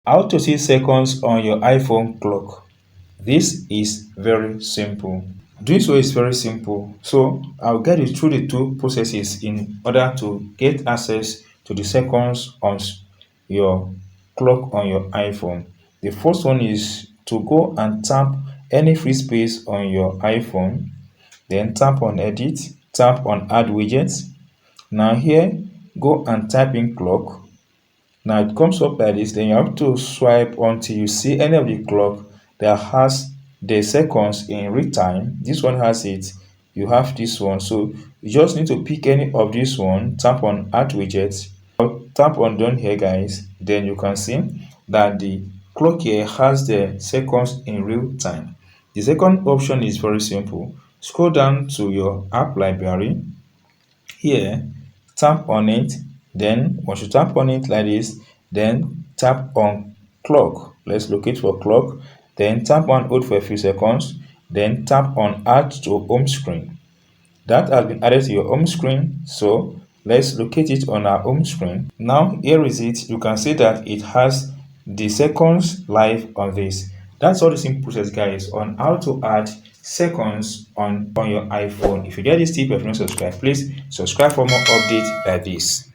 How to see seconds on your iPhone clock. This is very simple. Doing so is very simple. So I'll get you through the two processes in order to get access to the seconds on your clock on your iPhone. The first one is to go and tap any free space on your iPhone, then tap on edit, tap on add widgets. Now here, go and type in clock. Now it comes up like this, then you have to swipe until you see any of the clock that has the seconds in real time. This one has it, you have this one. So you just need to pick any of this one, tap on add widgets, tap on done here guys. Then you can see that the clock here has the seconds in real time. The second option is very simple. Scroll down to your app library. Here, tap on it, then once you tap on it like this, then tap on clock. Let's locate for clock, then tap on hold for a few seconds, then tap on add to home screen. That has been added to your home screen, so let's locate it on our home screen. Now here is it. You can see that it has the seconds live on this. That's all the simple process guys on how to add seconds on your iPhone. If you get this tip, if you're not subscribed, please subscribe for more updates like this.